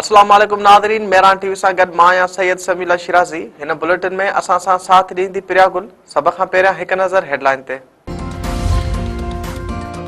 अस्सलाम वालेकुम नाज़रीन, मेहरान टीवी सां गॾु मां आहियां सैयद समीला शिराज़ी। हिन बुलेटिन में असां सां साथ ॾींदी प्रिया गुल। सभ खां पहिरियां हिकु नज़र हेडलाइन ते।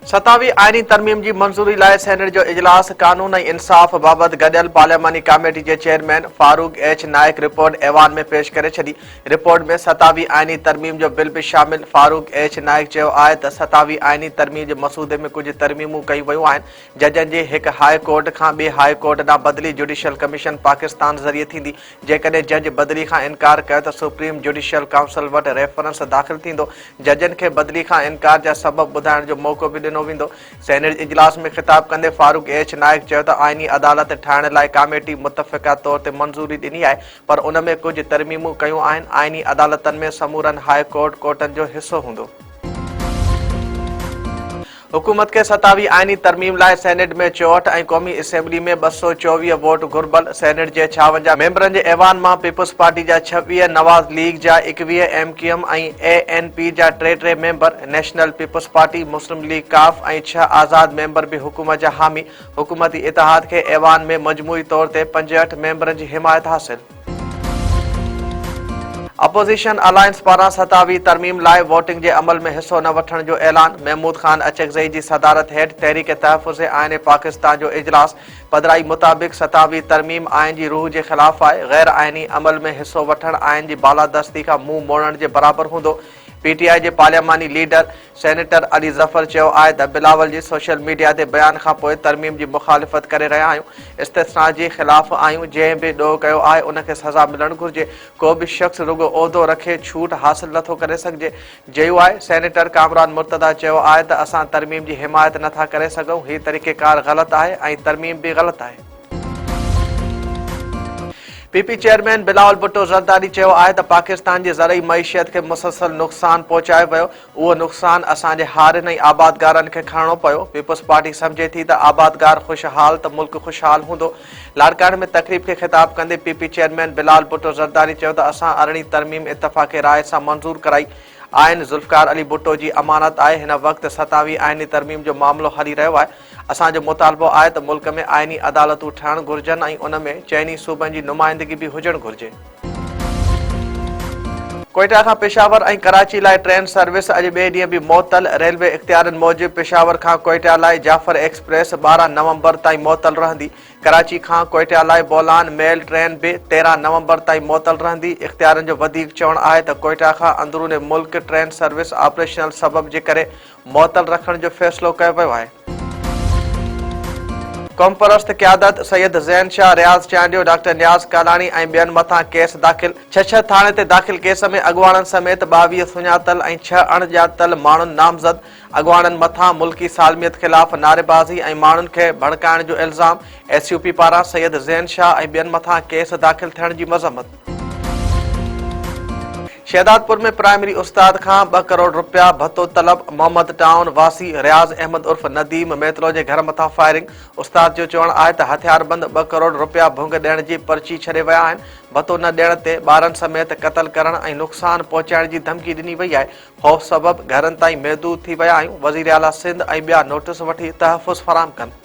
27वीं आइनी तरमीम जी मंज़ूरी लाइ सेनेट जो इजलास। कानून ऐं इंसाफ़ बाबति गॾियल पार्लियामानी कमेटी जे चेयरमैन फारूक एच नाइक रिपोर्ट ऐवान में पेश करे छॾी। रिपोर्ट में 27वीं आइनी तरमीम जो बिल बि शामिल। फारूक एच नाइक चयो आहे त 27वीं आइनी तरमीम जे मसूदे में कुझु तरमीमूं कयूं वयूं आहिनि। जजनि जे हिकु हाई कोर्ट खां ॿिए हाई कोर्ट ॾांहुं बदिली जुडिशियल कमीशन पाकिस्तान ज़रिए थींदी। जेकॾहिं जज बदिली खां इनकार कयो त सुप्रीम जुडिशियल काउंसिल वटि रेफरेंस दाख़िल थींदो। जजनि खे बदिली खां इनकार जा सबब ॿुधाइण जो मौक़ो बि ॾिनो वेंदो। सेनेट इजलास में ख़िताब कंदे फारूक एच नाइक चयो त आइनी अदालत ठाहिण लाइ कमेटी मुतफ़िक़ा तौर ते मंज़ूरी ॾिनी आहे, पर उन में कुझु तरमीमूं कयूं आहिनि। आइनी अदालतनि में समूरनि हाई कोर्ट कोर्टनि जो हिसो हूंदो। हुकूमत के 27वीं आइनी तरमीम लाइ सेनेट में 64 ऐं क़ौमी असेंबली में 224 वोट घुर्बल। सेनेट जे 56 मेंबरनि जे ऐवान मां पीपुल्स पार्टी जा 26, नवाज़ लीग जा 21, MQM ऐं ANP जा 3 मेंबर, नेशनल पीपुल्स पार्टी, मुस्लिम लीग काफ ऐं 6 आज़ाद मेंबर बि हुकूमत जा हामी। हुकूमती इतिहाद खे ऐवान में मजमूई तौर ते 65 मेंबरनि जी हिमायत हासिल। अपोज़िशन अलायंस पारां 27वीं तरमीम लाइ वोटिंग जे अमल में हिसो न वठण जो ऐलान। महमूद खान अचकज़ई जी सदारत हेठि तहरीक तहफ़्फ़ुज़ आइन पाकिस्तान जो इजलास। पदराई मुताबिक़ 27वीं तरमीम आइन जी रूह जे ख़िलाफ़ आहे। गैर आइनी अमल में हिसो वठण आइन जी बालादस्ती खां मुंहुं मोड़ण जे बराबरि हूंदो। PTI जे पार्लियामानी लीडर सेनेटर अली ज़फ़र चयो आहे त बिलावल जी सोशल मीडिया ते बयान खां पोइ तरमीम जी मुखालिफ़त करे रहिया आहियूं। इस्तिस्ना जे ख़िलाफ़ आहियूं। जंहिं बि ॾोह कयो आहे उनखे सज़ा मिलणु घुरिजे। को बि शख़्स रुगो उहिदो रखे छूट हासिल नथो करे सघिजे। जयो आहे सेनेटर कामरान मुर्तदा चयो आहे त असां तरमीम जी हिमायत नथा करे सघूं। हीउ तरीक़ेकार ग़लति आहे ऐं तरमीम बि ग़लति आहे। PP चेयरमैन बिलावल भुट्टो ज़रदारी चयो आहे त पाकिस्तान जी ज़रई मईशियत खे मुसलसल नुक़सान पहुचायो वियो। उहो नुक़सान असांजे हारियुनि ऐं आबादगारनि खे खणणो पियो। पीपुल्स पार्टी सम्झे थी त आबादगार ख़ुशहाल त मुल्क ख़ुशहाल हूंदो। लाड़काने में तक़रीब खे ख़िताब कंदे PP चेयरमैन बिलावल भुट्टो ज़रदारी चयो त असां अरिड़हीं तरमीम इतफ़ाक़े राय सां मंज़ूर कराई। आइन ज़ुल्फ़िकार अली भुट्टो जी अमानत आहे। हिन वक़्तु 27वीं आइनी तरमीम जो मामिलो हली रहियो आहे। असांजो मुतालबो आहे त मुल्क में आइनी अदालतूं ठहणु घुरिजनि ऐं उन में चइनी सूबनि जी नुमाइंदगी बि हुजणु घुरिजे। कोयटा खां पेशावर ऐं कराची लाइ ट्रेन सर्विस अॼु ॿिए ॾींहुं बि मुअतल। रेलवे इख़्तियारनि मूजिबि पेशावर खां कोयटा लाइ जाफ़र एक्सप्रेस 12 नवंबर ताईं मुअतल रहंदी। कराची खां कोयटा लाइ बोलान मेल ट्रेन बि 13 नवंबर ताईं मुअतल रहंदी। इख़्तियारनि जो वधीक चवणु आहे त कोयटा खां अंदरूने मुल्क ट्रेन सर्विस ऑपरेशनल सबब जे करे मुअतल रखण जो फ़ैसिलो कयो वियो आहे। क़ौम परस्त क़यादत सैयद ज़ैन शाह रियाज़ चांडियो, डॉक्टर नियाज़ कालाणी ऐं ॿियनि मथां केस दाख़िल। छह थाणे ते दाख़िल केस में अॻुवाणनि समेत 22 सुञातल ऐं 6 अणॼातल माण्हुनि नामज़द। अॻुवाणनि मथां मुल्की सालमियत ख़िलाफ़ नारेबाज़ी ऐं माण्हुनि खे भड़काइण जो इल्ज़ाम। SUP पारां सैयद ज़ैन शाह ऐं ॿियनि मथां केस दाख़िल थियण जी मज़म्मत। शहदादपुर में प्राइमरी उस्ताद खां 2 करोड़ रुपया भत्तो तलब। मोहम्मद टाउन वासी रियाज़ अहमद उर्फ नदीम मेतलो जे घर मथां फायरिंग। उस्ताद जो चवणु आहे त हथियारबंद 2 करोड़ रुपया भुंग ॾियण जी पर्ची छॾे विया आहिनि। भत्तो न ॾियण ते ॿारनि समेत क़तल करण ऐं नुक़सान पहुचाइण जी धमकी ॾिनी वई आहे। ख़ौफ़ सबबि घरनि ताईं महदूद थी विया आहियूं। वज़ीर आला सिंध ऐं ॿिया नोटिस वठी तहफ़्फ़ुज़ फ़राहम कनि।